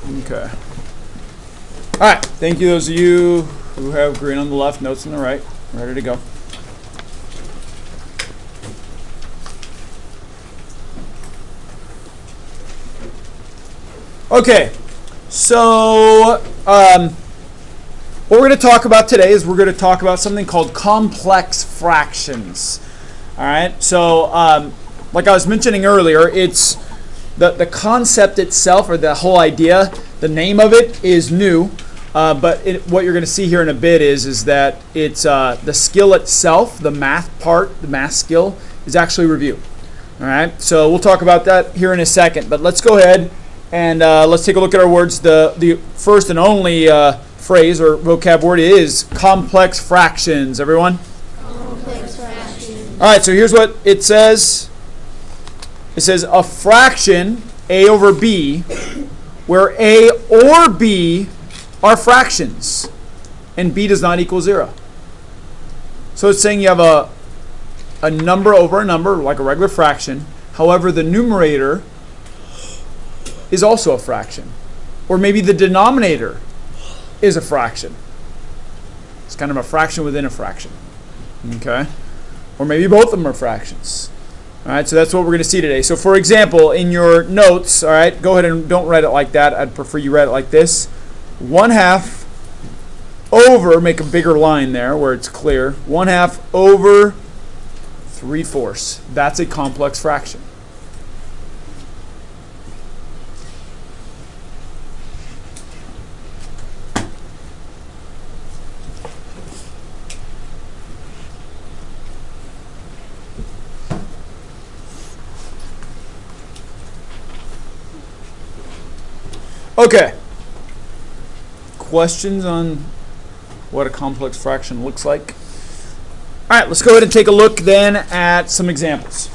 Okay. All right. Thank you, those of you who have green on the left, notes on the right. Ready to go. Okay. So, what we're going to talk about today is we're going to talk about something called complex fractions. All right. So, like I was mentioning earlier, it's the concept itself, or the whole idea, the name of it is new. But what you're going to see here in a bit is that it's the skill itself, the math part, the math skill, is actually review. All right. So we'll talk about that here in a second. But let's go ahead and let's take a look at our words. The first and only phrase or vocab word is complex fractions. Everyone? Complex fractions. All right, so here's what it says. It says a fraction, A over B, where A or B are fractions, and B does not equal 0. So it's saying you have a number over a number, like a regular fraction. However, the numerator is also a fraction. Or maybe the denominator is a fraction. It's kind of a fraction within a fraction. Okay? Or maybe both of them are fractions. All right, so that's what we're going to see today. So for example, in your notes, all right, go ahead and don't write it like that. I'd prefer you write it like this. 1/2 over, make a bigger line there where it's clear. 1/2 over 3/4. That's a complex fraction. Okay. Questions on what a complex fraction looks like? All right, let's go ahead and take a look then at some examples.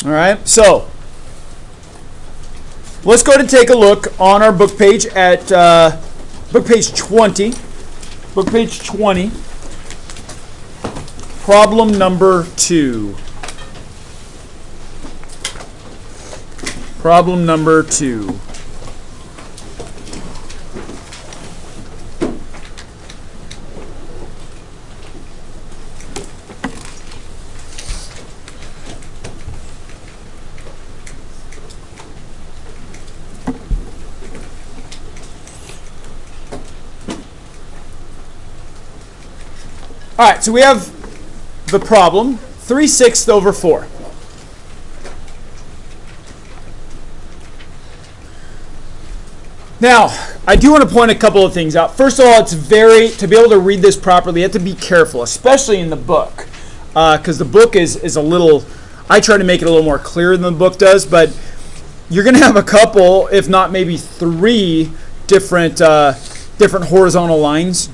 All right, so let's go ahead and take a look on our book page at book page 20. Book page 20, problem number 2. Problem number 2. All right, so we have the problem, 3/6 over 4. Now, I do want to point a couple of things out. First of all, to be able to read this properly, you have to be careful, especially in the book, because the book is a little, I try to make it a little more clear than the book does, but you're going to have a couple, if not maybe 3 different horizontal lines.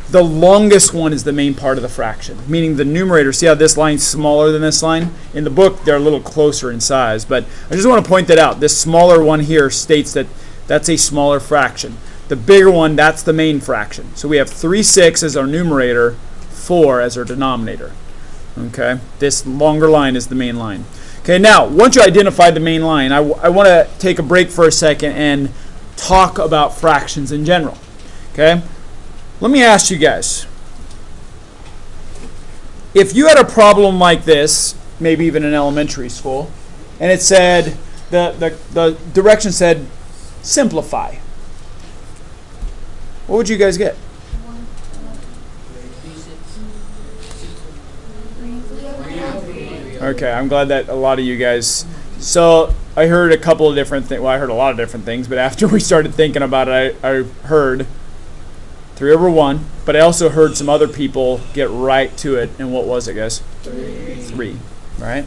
The longest one is the main part of the fraction, meaning the numerator. See how this line's smaller than this line? In the book, they're a little closer in size, but I just want to point that out. This smaller one here states that that's a smaller fraction. The bigger one, that's the main fraction. So we have 3/6 as our numerator, 4 as our denominator. Okay, this longer line is the main line. Okay, now, once you identify the main line, I want to take a break for a second and talk about fractions in general. Okay? Let me ask you guys, if you had a problem like this, maybe even in elementary school, and it said, the direction said, simplify, what would you guys get? Okay, I'm glad that a lot of you guys, so I heard a couple of different things, well, I heard a lot of different things, but after we started thinking about it, I heard 3 over 1, but I also heard some other people get right to it. And what was it, guys? 3, right?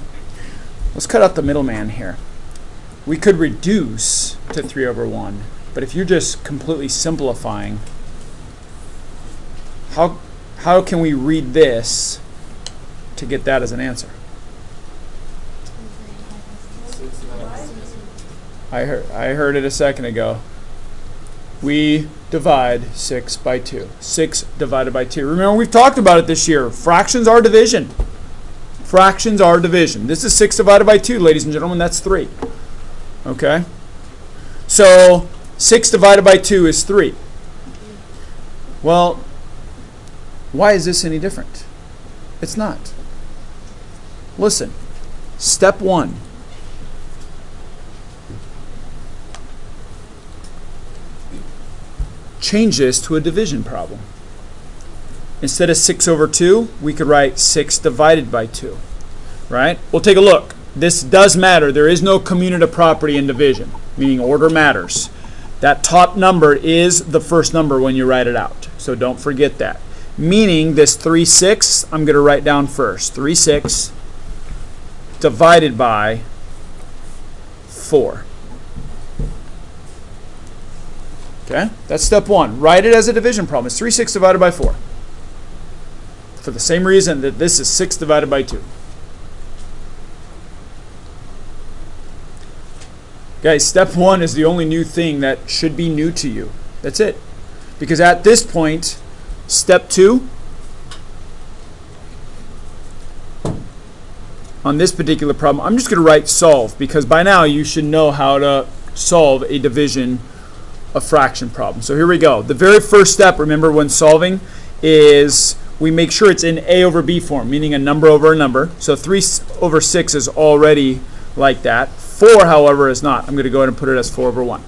Let's cut out the middleman here. We could reduce to 3 over 1, but if you're just completely simplifying, how can we read this to get that as an answer? I heard it a second ago. We divide 6 by 2. 6 divided by 2. Remember, we've talked about it this year. Fractions are division. Fractions are division. This is 6 divided by 2, ladies and gentlemen. That's 3. Okay? So 6 divided by 2 is 3. Well, why is this any different? It's not. Listen, step 1. Change this to a division problem. Instead of 6 over 2, we could write 6 divided by 2. Right? We'll take a look. This does matter. There is no commutative property in division, meaning order matters. That top number is the first number when you write it out. So don't forget that. Meaning this 3 6, I'm going to write down first. 3 6 divided by 4. Okay? That's step 1. Write it as a division problem. It's 3 6 divided by 4. For the same reason that this is 6 divided by 2. Guys, step 1 is the only new thing that should be new to you. That's it. Because at this point, step 2, on this particular problem, I'm just going to write solve, because by now you should know how to solve a division of fraction problem. So here we go. The very first step, remember when solving, is we make sure it's in A over B form, meaning a number over a number. So 3 over 6 is already like that. 4, however, is not. I'm going to go ahead and put it as 4 over 1.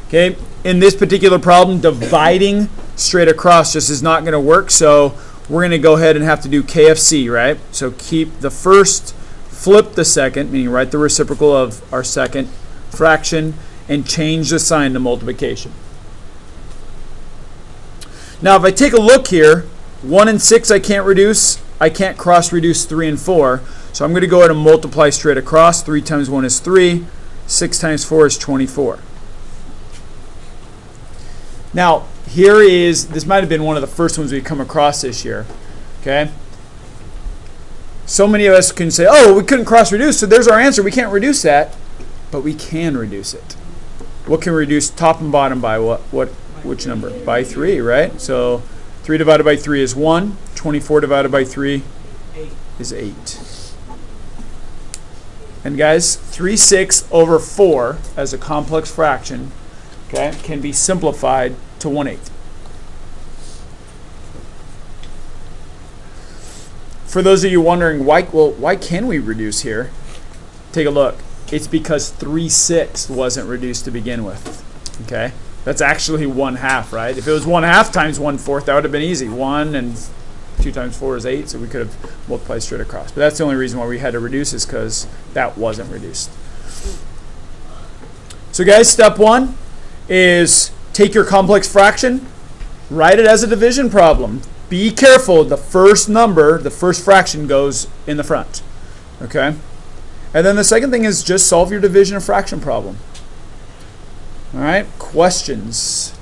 Okay, in this particular problem, dividing straight across just is not going to work, so we're going to go ahead and have to do KFC, right? So keep the first, flip the second, meaning write the reciprocal of our second fraction, and change the sign to multiplication. Now, if I take a look here, 1 and 6 I can't reduce. I can't cross-reduce 3 and 4. So I'm going to go ahead and multiply straight across. 3 times 1 is 3. 6 times 4 is 24. Now, here is, this might have been one of the first ones we come across this year. Okay? So many of us can say, oh, we couldn't cross-reduce, so there's our answer. We can't reduce that. But we can reduce it. What can we reduce top and bottom by? Which number? By 3, right? So 3 divided by 3 is 1. 24 divided by 3 is 8. And guys, 3 6 over 4 as a complex fraction, okay, can be simplified to 1/8. For those of you wondering, why can we reduce here? Take a look. It's because 3 6 wasn't reduced to begin with. Okay? That's actually 1/2, right? If it was 1/2 times 1/4, that would have been easy. 1 and 2 times 4 is 8, so we could have multiplied straight across. But that's the only reason why we had to reduce, is because that wasn't reduced. So guys, step 1 is take your complex fraction, write it as a division problem. Be careful, the first number, the first fraction goes in the front. Okay? And then the second thing is just solve your division of fraction problem. All right? Questions?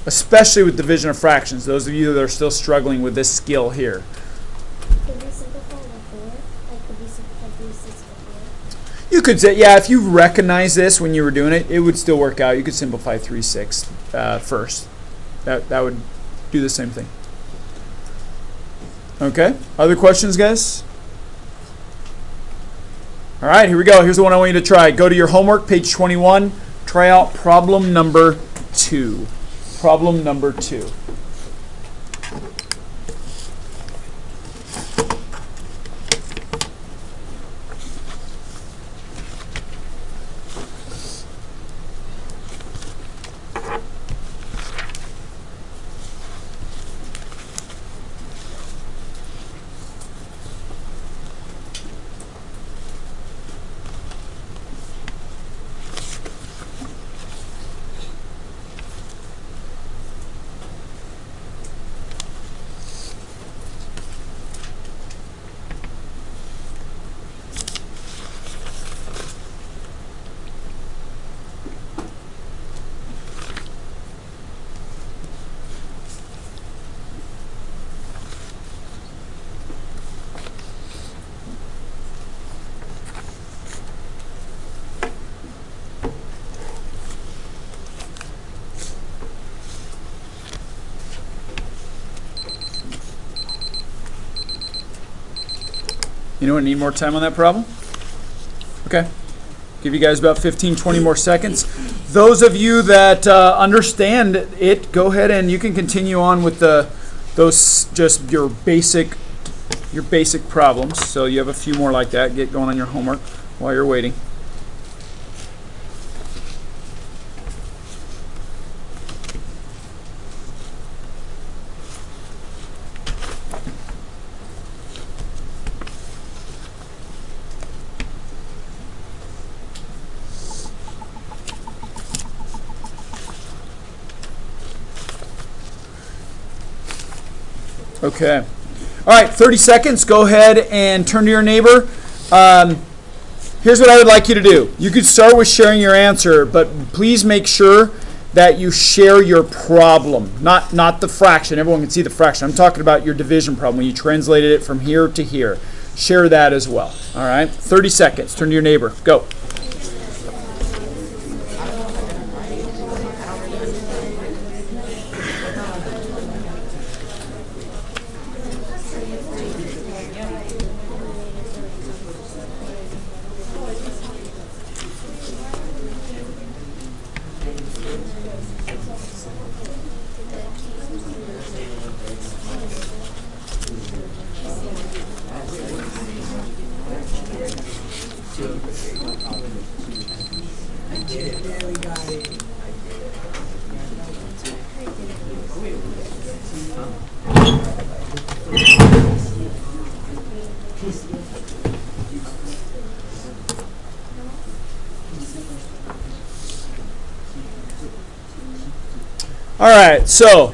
Especially with division of fractions, those of you that are still struggling with this skill here. Could we simplify by 4? Like, could we simplify 3 6 by 4? You could say, yeah, if you recognize this when you were doing it, it would still work out. You could simplify 3 6 first. That would do the same thing. Okay? Other questions, guys? All right, here we go. Here's the one I want you to try. Go to your homework, page 21. Try out problem number 2. Problem number 2. Anyone need more time on that problem? Okay. Give you guys about 15, 20 more seconds. Those of you that understand it, go ahead and you can continue on with those just your basic problems. So you have a few more like that. Get going on your homework while you're waiting. Okay. All right, 30 seconds. Go ahead and turn to your neighbor. Here's what I would like you to do. You could start with sharing your answer, but please make sure that you share your problem, not the fraction. Everyone can see the fraction. I'm talking about your division problem when you translated it from here to here. Share that as well. All right, 30 seconds. Turn to your neighbor. Go. All right, so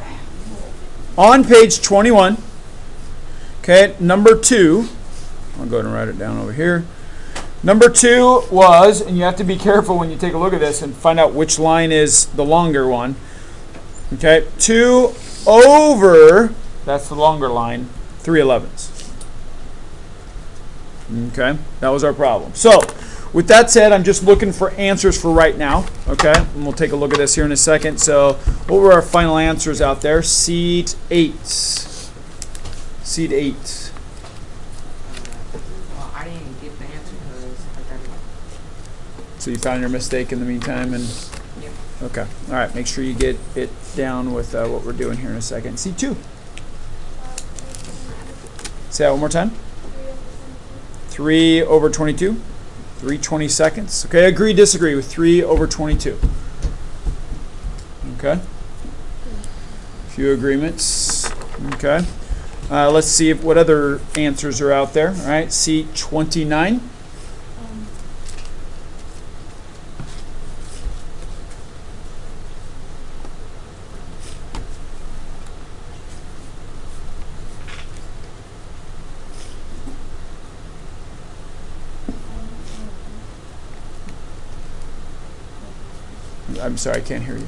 on page 21, okay, number 2, I'll go ahead and write it down over here. Number 2 was, and you have to be careful when you take a look at this and find out which line is the longer one. Okay, 2 over, that's the longer line, 3/11. Okay, that was our problem. So, with that said, I'm just looking for answers for right now, okay? And we'll take a look at this here in a second. So, what were our final answers out there? Seat 8. Seat 8. Well, I didn't get the answer because I got it. So you found your mistake in the meantime, and Yep. okay. All right, make sure you get it down with what we're doing here in a second. Seat 2. Say that one more time. 3 over 22. 3 seconds. Okay, agree, disagree with 3 over 22. Okay. A few agreements. Okay. Let's see what other answers are out there. All right, seat 29. I'm sorry, I can't hear you.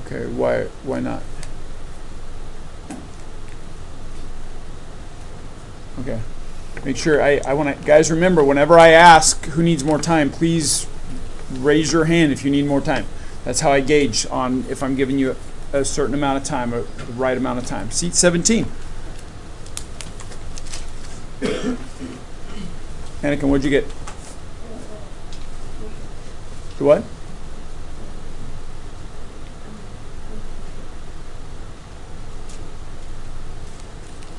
Okay, why not? Okay. Make sure I want to, guys, remember, whenever I ask who needs more time, please raise your hand if you need more time. That's how I gauge on if I'm giving you a certain amount of time, or the right amount of time. Seat 17. Anakin, what'd you get? The what?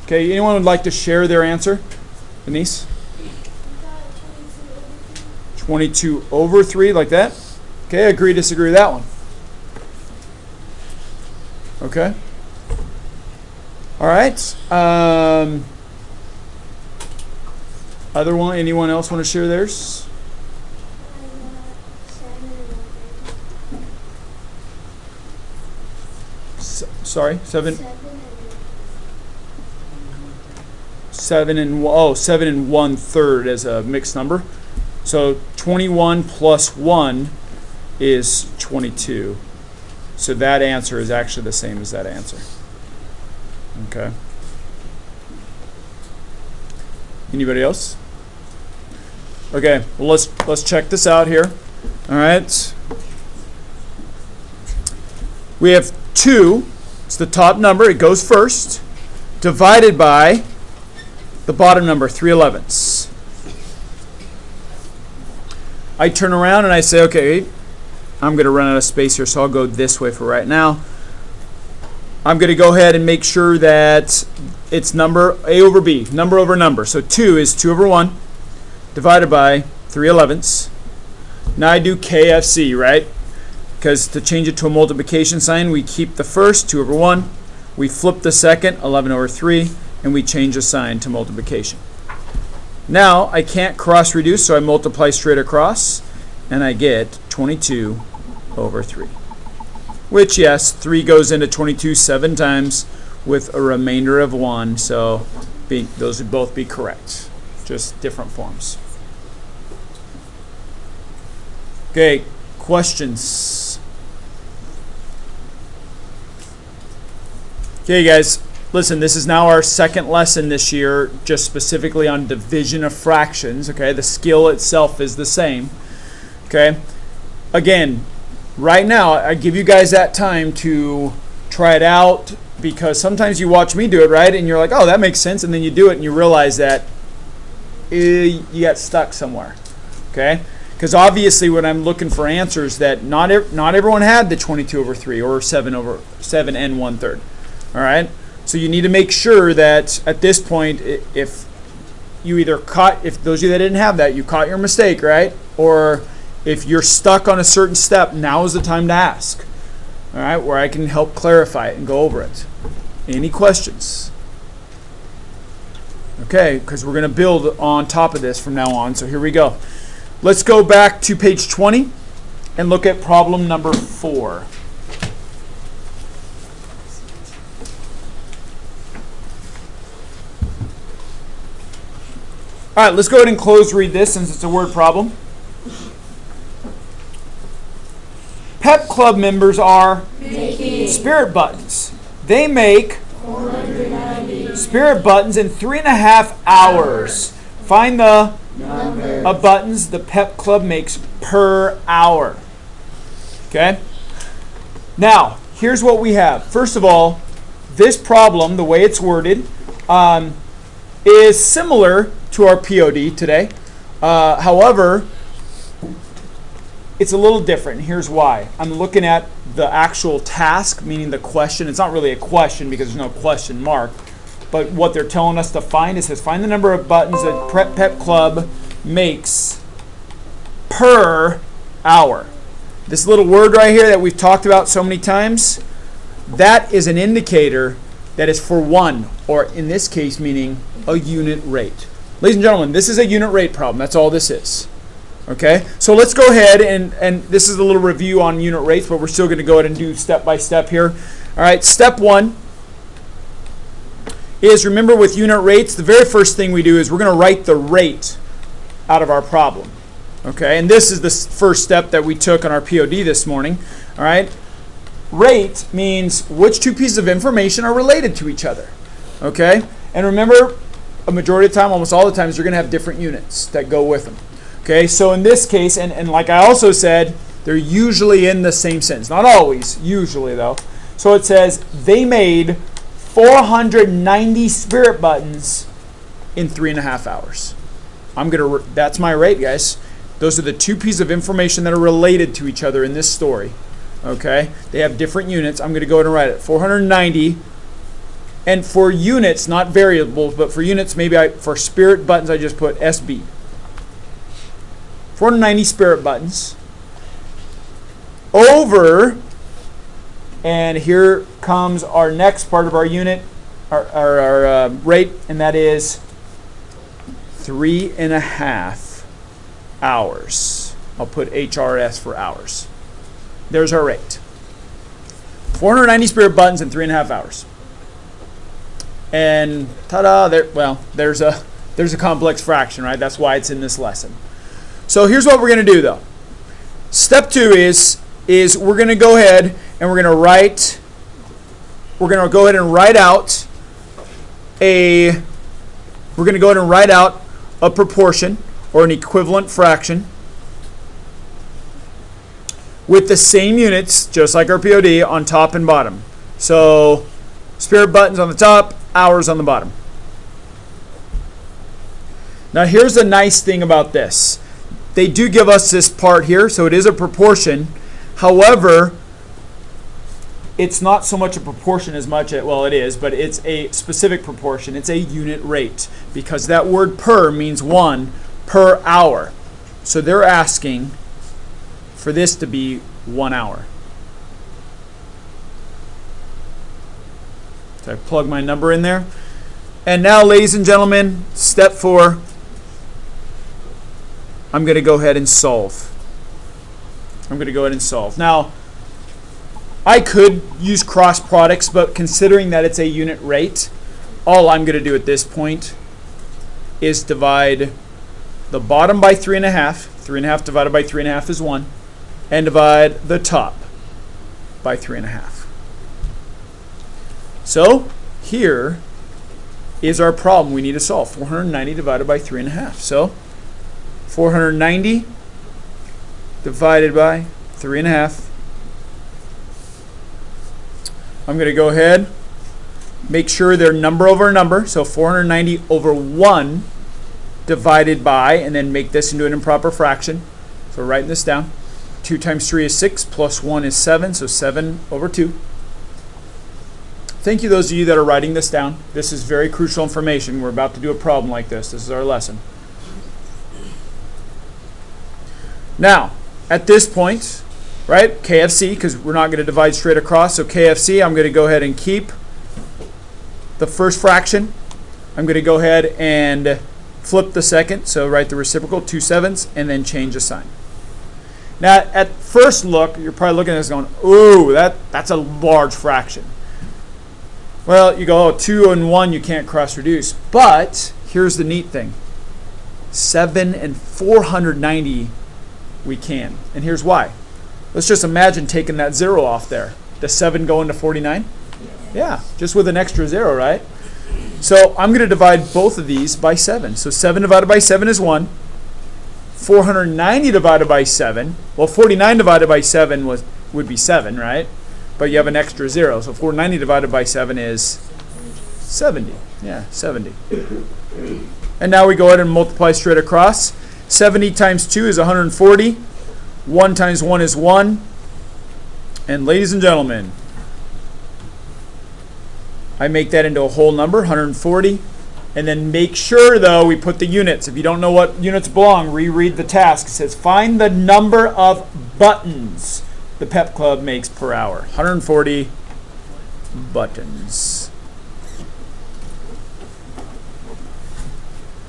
Okay, anyone would like to share their answer? Denise? 22 over 3, like that? Okay, agree, disagree with that one. Okay. All right. Other one, anyone else want to share theirs? Sorry, 7 and 1/3 as a mixed number. So 21 plus 1 is 22. So that answer is actually the same as that answer. Okay. Anybody else? Okay, well let's check this out here. All right. We have 2. It's the top number. It goes first. Divided by the bottom number, 3/11. I turn around and I say, okay, I'm going to run out of space here, so I'll go this way for right now. I'm going to go ahead and make sure that it's number A over B, number over number. So 2 is 2 over 1 divided by 3/11. Now I do KFC, right? Because to change it to a multiplication sign, we keep the first, 2 over 1. We flip the second, 11 over 3, and we change the sign to multiplication. Now I can't cross reduce, so I multiply straight across, and I get 22 over 3. Which, yes, 3 goes into 22 7 times with a remainder of 1, so those would both be correct. Just different forms. Okay, questions? Okay, guys, listen, this is now our second lesson this year, just specifically on division of fractions. Okay, the skill itself is the same. Okay, again, right now, I give you guys that time to try it out, because sometimes you watch me do it, right, and you're like, oh, that makes sense, and then you do it and you realize that you got stuck somewhere, okay? Because obviously when I'm looking for answers, that not everyone had the 22 over 3 or 7 and 1/3, all right? So you need to make sure that at this point, if you either if those of you that didn't have that, you caught your mistake, right? Or if you're stuck on a certain step, now is the time to ask, all right, where I can help clarify it and go over it. Any questions? Okay, because we're going to build on top of this from now on, so here we go. Let's go back to page 20 and look at problem number 4. All right, let's go ahead and close read this since it's a word problem. Pep Club members are making spirit buttons. They make 490 spirit buttons in 3.5 hours. Find the number of buttons the Pep Club makes per hour. Okay? Now, here's what we have. First of all, this problem, the way it's worded, is similar to our POD today. However, it's a little different. Here's why. I'm looking at the actual task, meaning the question. It's not really a question because there's no question mark. But what they're telling us to find, it says find the number of buttons that Pep Club makes per hour. This little word right here that we've talked about so many times, that is an indicator that is for one, or in this case meaning a unit rate. Ladies and gentlemen, this is a unit rate problem. That's all this is. Okay, so let's go ahead and this is a little review on unit rates, but we're still going to go ahead and do step by step here. All right, step 1 is, remember with unit rates, the very first thing we do is we're going to write the rate out of our problem. Okay, and this is the first step that we took on our POD this morning. All right, rate means which two pieces of information are related to each other. Okay, and remember, a majority of the time, almost all the times, you're going to have different units that go with them. Okay, so in this case, and like I also said, they're usually in the same sentence. Not always, usually though. So it says, they made 490 spirit buttons in 3.5 hours. That's my rate, guys. Those are the two pieces of information that are related to each other in this story. Okay, they have different units. I'm going to go ahead and write it. 490. And for units, not variables, but for units, for spirit buttons, I just put SB. 490 spirit buttons over, and here comes our next part of our unit, our rate, and that is 3.5 hours. I'll put HRS for hours. There's our rate. 490 spirit buttons in 3.5 hours. And ta-da! There's a complex fraction, right? That's why it's in this lesson. So here's what we're going to do, though. Step 2 is we're going to go ahead and we're going to go ahead and write out a proportion or an equivalent fraction with the same units, just like our POD, on top and bottom. So spirit buttons on the top, hours on the bottom. Now here's the nice thing about this. they do give us this part here, so it is a proportion. However, it's not so much a proportion as much as, well, it is, but it's a specific proportion. It's a unit rate because that word per means 1 per hour. So they're asking for this to be 1 hour. So I plug my number in there. And now, ladies and gentlemen, step 4, I'm going to go ahead and solve. Now, I could use cross products, but considering that it's a unit rate, all I'm going to do at this point is divide the bottom by 3.5. 3.5 divided by 3.5 is 1. And divide the top by 3.5. So, here is our problem we need to solve. 490 divided by 3.5. So, 490 divided by 3.5. I'm going to go ahead, make sure they're number over number. So 490 over 1 divided by, and then make this into an improper fraction. So writing this down. 2 times 3 is 6, plus 1 is 7, so 7 over 2. Thank you, those of you that are writing this down. This is very crucial information. We're about to do a problem like this. This is our lesson. Now, at this point, right, KFC, because we're not going to divide straight across, so KFC, I'm going to go ahead and keep the first fraction. I'm going to go ahead and flip the second, so write the reciprocal, 2 7s, and then change the sign. Now, at first look, you're probably looking at this going, ooh, that's a large fraction. Well, you go, oh, 2 and 1 you can't cross reduce. But here's the neat thing. 7 and 490 we can. And here's why. Let's just imagine taking that 0 off there. Does 7 go into 49? Yeah, just with an extra 0, right? So I'm going to divide both of these by 7. So 7 divided by 7 is 1. 490 divided by 7. Well, 49 divided by 7 would be 7, right? But you have an extra 0. So 490 divided by 7 is 70. Yeah, 70. And now we go ahead and multiply straight across. 70 times 2 is 140. 1 times 1 is 1. And ladies and gentlemen, I make that into a whole number, 140. And then make sure, though, we put the units. If you don't know what units belong, reread the task. It says find the number of buttons the Pep Club makes per hour. 140 buttons.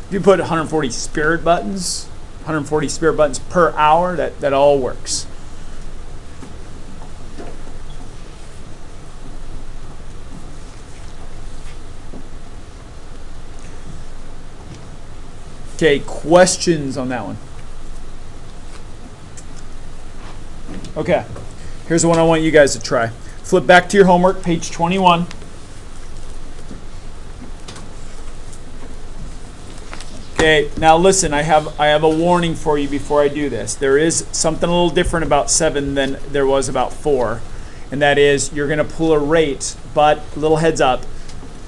If you put 140 spirit buttons, 140 spirit buttons per hour, that all works. Okay, questions on that one? Okay, here's the one I want you guys to try. Flip back to your homework, page 21. Okay, now listen, I have a warning for you before I do this. There is something a little different about 7 than there was about 4, and that is you're going to pull a rate, but a little heads up,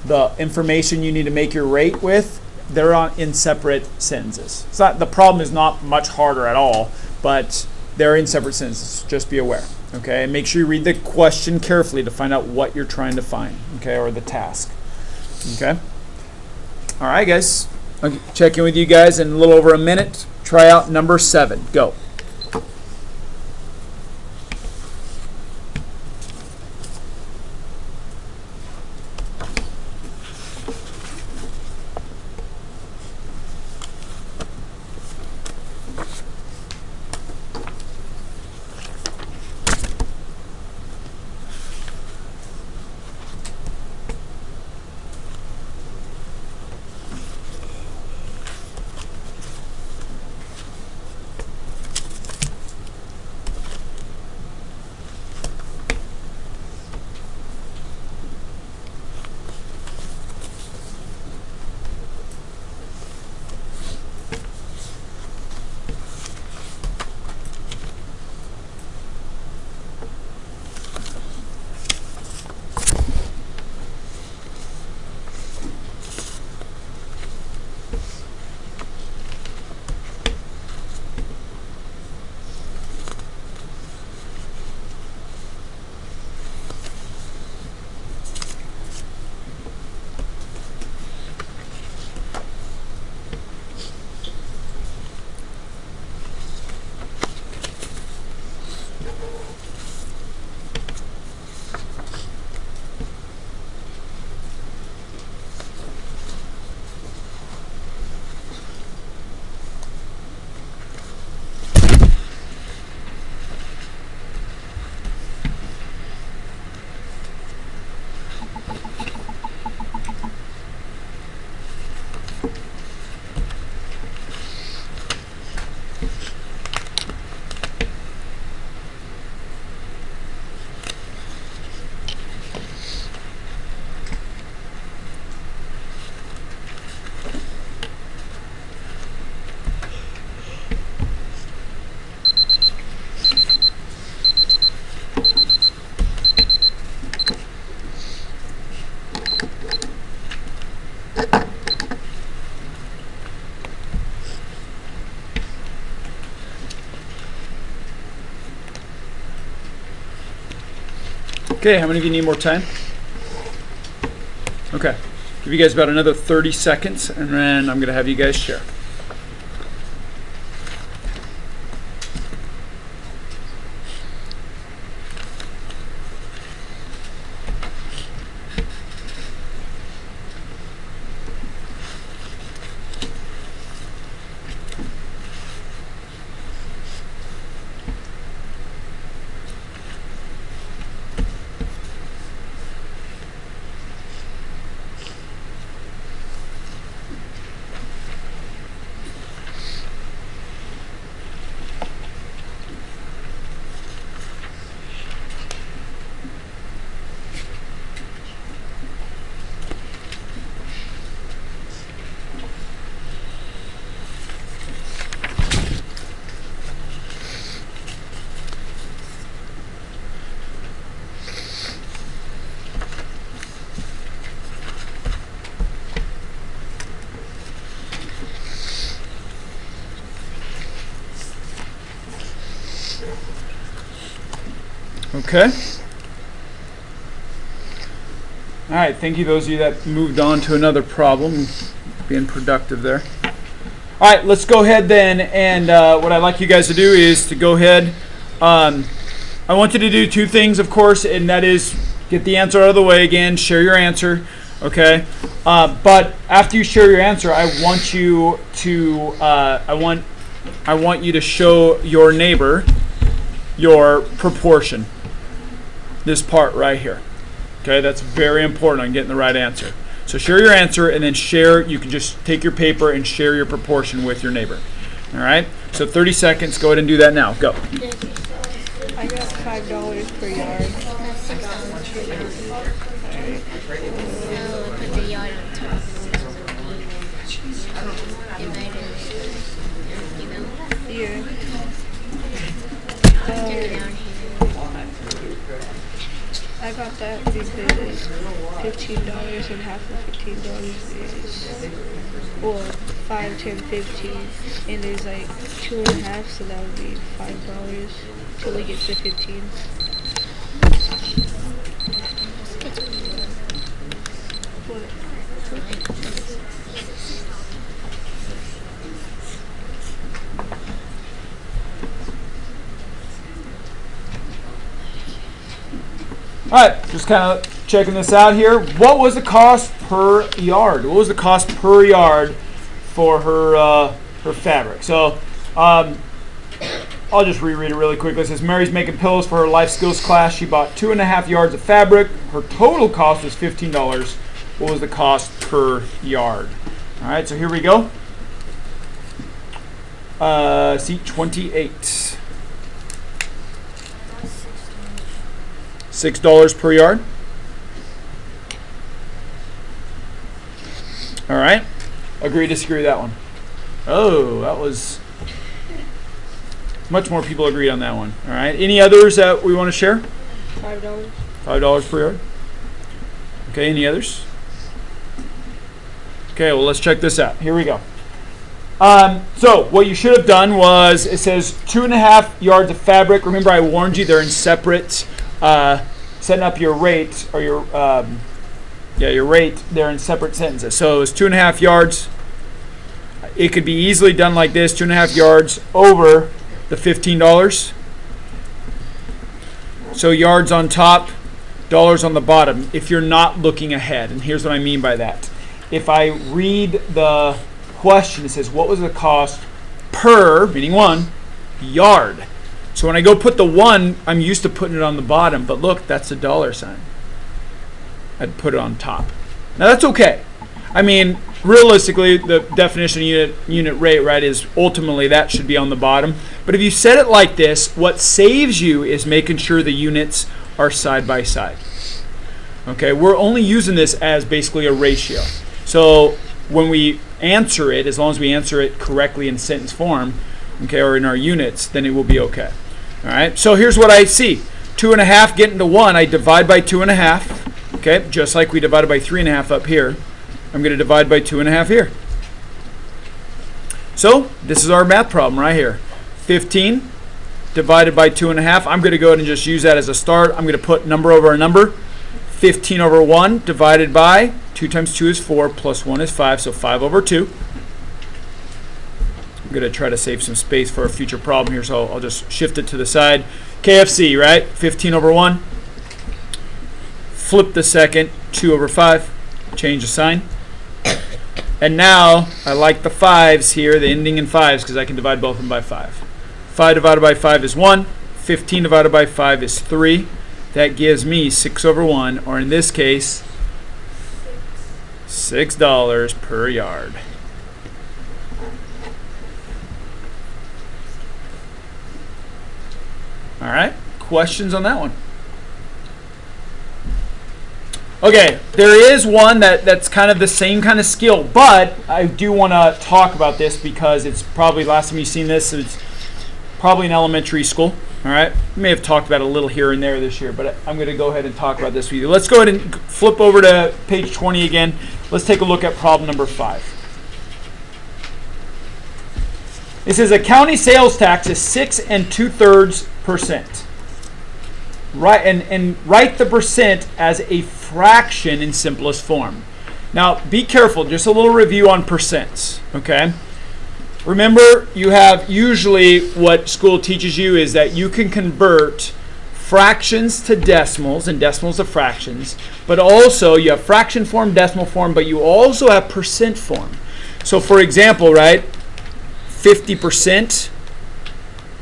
the information you need to make your rate with, they're in separate sentences. It's not, the problem is not much harder at all, but they're in separate sentences. Just be aware. Okay, and make sure you read the question carefully to find out what you're trying to find. Okay, or the task. Okay. All right, guys. I'll check in with you guys in a little over a minute. Try out number 7. Go. Okay, how many of you need more time? Okay, give you guys about another 30 seconds, and then I'm going to have you guys share. Okay. All right, thank you those of you that moved on to another problem, being productive there. All right, let's go ahead then, and what I'd like you guys to do is to go ahead. I want you to do two things, of course, and that is get the answer out of the way again, share your answer, okay? But after you share your answer, I want you to I want you to show your neighbor your proportion. This part right here. Okay, that's very important on getting the right answer. So share your answer and then share, you can just take your paper and share your proportion with your neighbor. All right, so 30 seconds, go ahead and do that now. Go. I got $5 per yard. $6 per yard. So put the yard on top. Yeah. I got that because $15 and half of $15 is, well, 5, 10, 15, and there's like 2.5, so that would be $5 till we get to 15. All right, just kind of checking this out here. What was the cost per yard? What was the cost per yard for her fabric? So I'll just reread it really quickly. It says Mary's making pillows for her life skills class. She bought 2.5 yards of fabric. Her total cost was $15. What was the cost per yard? All right, so here we go. Seat 28. $6 per yard. All right. Agree, disagree with that one. Oh, that was much more people agreed on that one. All right. Any others that we want to share? $5. $5 per yard. Okay. Any others? Okay. Well, let's check this out. Here we go. So what you should have done was it says 2.5 yards of fabric. Remember, I warned you they're in separate. Setting up your rate or your rate there in separate sentences. So it's 2.5 yards. It could be easily done like this: 2.5 yards over the $15. So yards on top, dollars on the bottom. If you're not looking ahead, and here's what I mean by that: if I read the question, it says, "What was the cost per," meaning one, yard? So when I go put the 1, I'm used to putting it on the bottom, but look, that's a $sign. I'd put it on top. Now that's okay. I mean, realistically, the definition of unit rate, right, is ultimately that should be on the bottom. But if you set it like this, what saves you is making sure the units are side by side. Okay, we're only using this as basically a ratio. So when we answer it, as long as we answer it correctly in sentence form, okay, or in our units, then it will be okay. All right, so here's what I see. 2.5 getting to 1, I divide by 2.5. Okay, just like we divided by 3.5 up here. I'm going to divide by 2.5 here. So this is our math problem right here. 15 divided by 2.5. I'm going to go ahead and just use that as a start. I'm going to put number over a number. 15 over 1 divided by 2 times 2 is 4 plus 1 is 5, so 5 over 2. I'm going to try to save some space for a future problem here, so I'll just shift it to the side. KFC, right? 15 over 1. Flip the second, 2 over 5. Change the sign. And now I like the 5s here, the ending in 5s, because I can divide both of them by 5. 5 divided by 5 is 1. 15 divided by 5 is 3. That gives me 6 over 1, or in this case, $6 per yard. All right, questions on that one? Okay, there is one that's kind of the same kind of skill, but I do want to talk about this because it's probably, last time you've seen this, it's probably in elementary school. All right, we may have talked about it a little here and there this year, but I'm going to go ahead and talk about this with you. Let's go ahead and flip over to page 20 again. Let's take a look at problem number 5. It says a county sales tax is 6 2/3%. Right, and write the percent as a fraction in simplest form. Now, be careful. Just a little review on percents. Okay. Remember, you have usually what school teaches you is that you can convert fractions to decimals and decimals to fractions, but also you have fraction form, decimal form, but you also have percent form. So, for example, right, 50%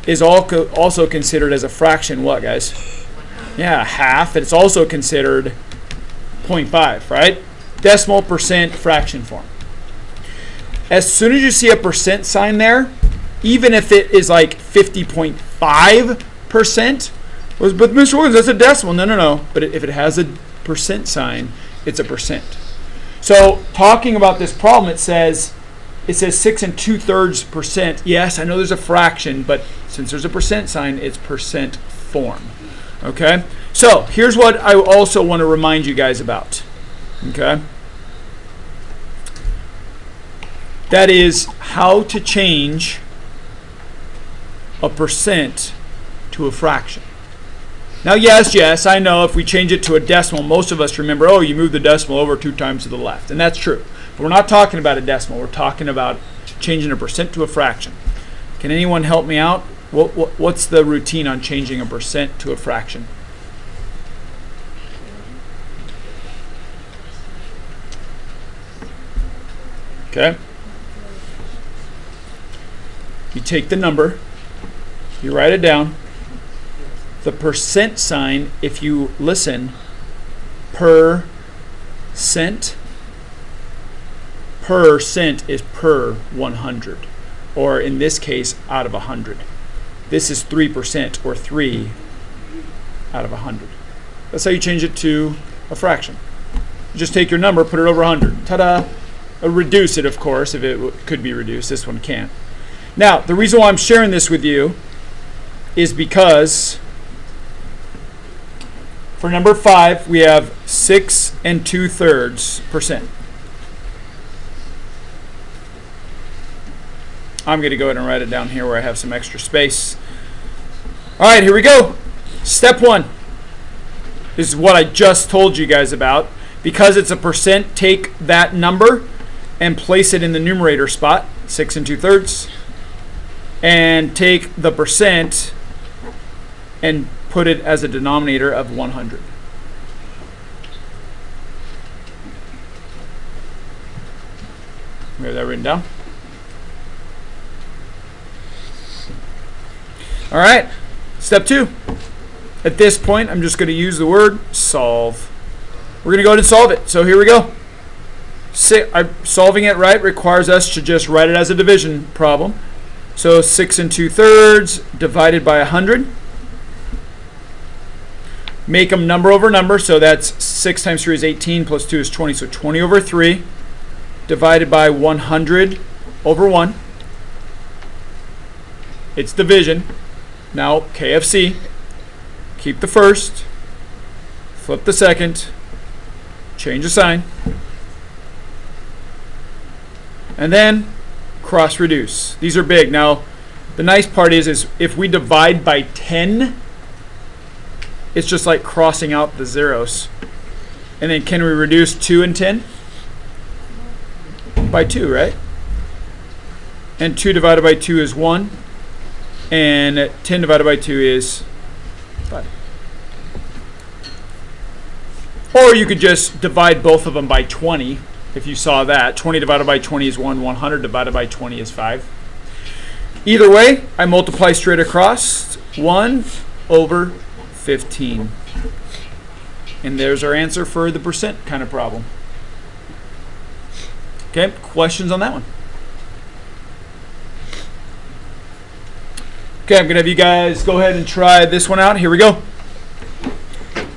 is also considered as a fraction. What, guys? Yeah, half. It's also considered 0.5, right? Decimal, percent, fraction form. As soon as you see a percent sign there, even if it is like 50.5%, but Mr. Williams, that's a decimal. No. But if it has a percent sign, it's a percent. So talking about this problem, it says 6 2/3%. Yes, I know there's a fraction, but since there's a percent sign, it's percent form. Okay? So here's what I also want to remind you guys about. Okay? That is how to change a percent to a fraction. Now, yes, I know if we change it to a decimal, most of us remember, oh, you move the decimal over 2 times to the left. And that's true. But we're not talking about a decimal. We're talking about changing a percent to a fraction. Can anyone help me out? What's the routine on changing a percent to a fraction? Okay. You take the number, you write it down. The percent sign, if you listen, percent is per 100, or in this case, out of 100. This is 3%, or 3 out of 100. That's how you change it to a fraction. You just take your number, put it over 100. Ta-da! Reduce it, of course, if it could be reduced. This one can't. Now, the reason why I'm sharing this with you is because for number 5, we have 6 2/3%. I'm going to go ahead and write it down here where I have some extra space. All right, here we go. Step 1. This is what I just told you guys about. Because it's a percent, take that number and place it in the numerator spot, 6 2/3. And take the percent and put it as a denominator of 100. We have that written down. All right, step 2. At this point, I'm just going to use the word solve. We're going to go ahead and solve it. So here we go. Solving it right requires us to just write it as a division problem. So 6 2/3 divided by 100. Make them number over number, so that's 6 times 3 is 18, plus 2 is 20, so 20 over 3 divided by 100 over 1. It's division. Now KFC, keep the first, flip the second, change the sign, and then cross reduce. These are big. Now the nice part is if we divide by 10, it's just like crossing out the zeros. And then can we reduce 2 and 10? By 2, right? And 2 divided by 2 is 1. And 10 divided by 2 is 5. Or you could just divide both of them by 20, if you saw that. 20 divided by 20 is 1. 100 divided by 20 is 5. Either way, I multiply straight across. 1 over 15. And there's our answer for the percent kind of problem. Okay, questions on that one? Okay, I'm going to have you guys go ahead and try this one out. Here we go.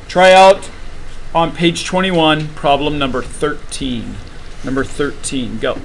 Try out on page 21, problem number 13. Number 13, go.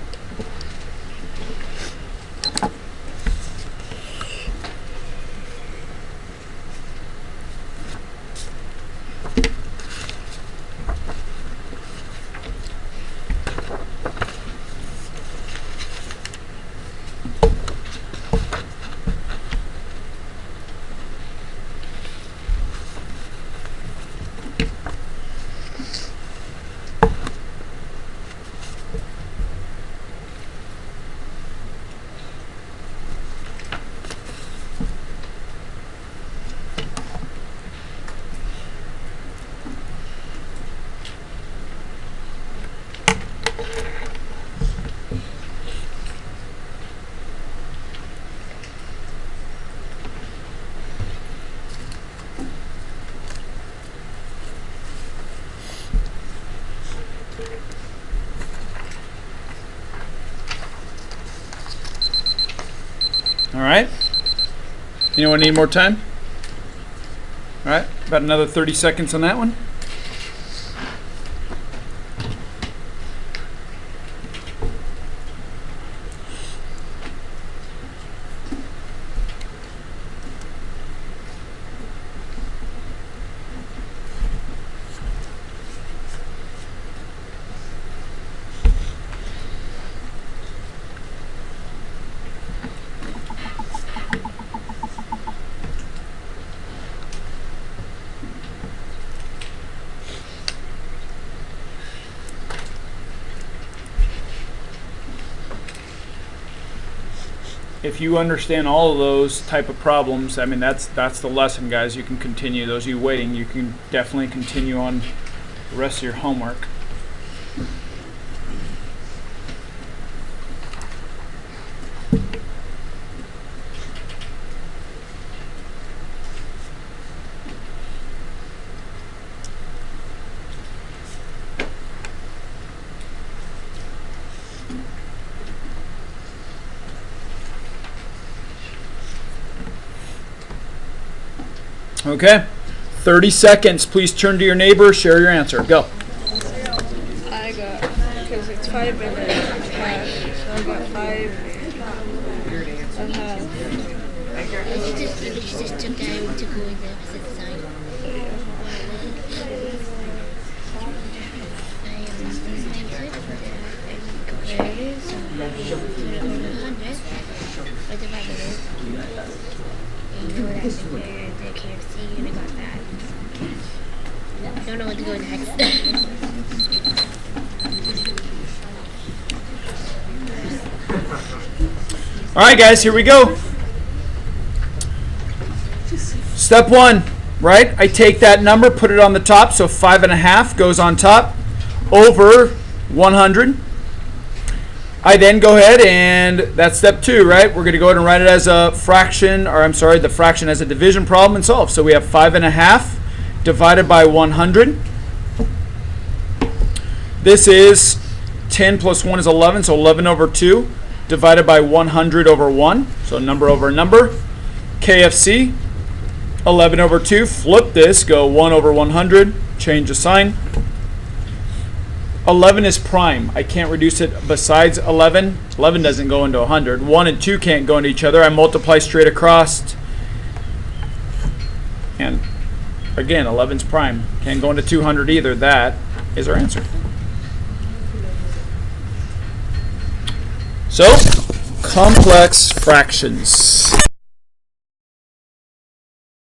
All right. Anyone need more time? All right. About another 30 seconds on that one. If you understand all of those type of problems, I mean that's the lesson, guys. You can continue. Those of you waiting, you can definitely continue on the rest of your homework. Okay, 30 seconds. Please turn to your neighbor, share your answer. Go. I got, because it's 5 and a half, so I got 5 and a half. It's just took time to go in the opposite side. The KFC and I got that. Don't know what to go next. All right, guys, here we go. Step 1, right? I take that number, put it on the top, so 5 and a half goes on top, over 100. I then go ahead and that's step 2, right? We're going to go ahead and write it as a fraction, or I'm sorry, the fraction as a division problem and solve. So we have 5 and a half divided by 100. This is 10 plus 1 is 11, so 11 over 2 divided by 100 over 1, so number over number. KFC, 11 over 2, flip this, go 1 over 100, change the sign. 11 is prime. I can't reduce it besides 11. 11 doesn't go into 100. 1 and 2 can't go into each other. I multiply straight across. And again, 11's prime. Can't go into 200 either. That is our answer. So, complex fractions.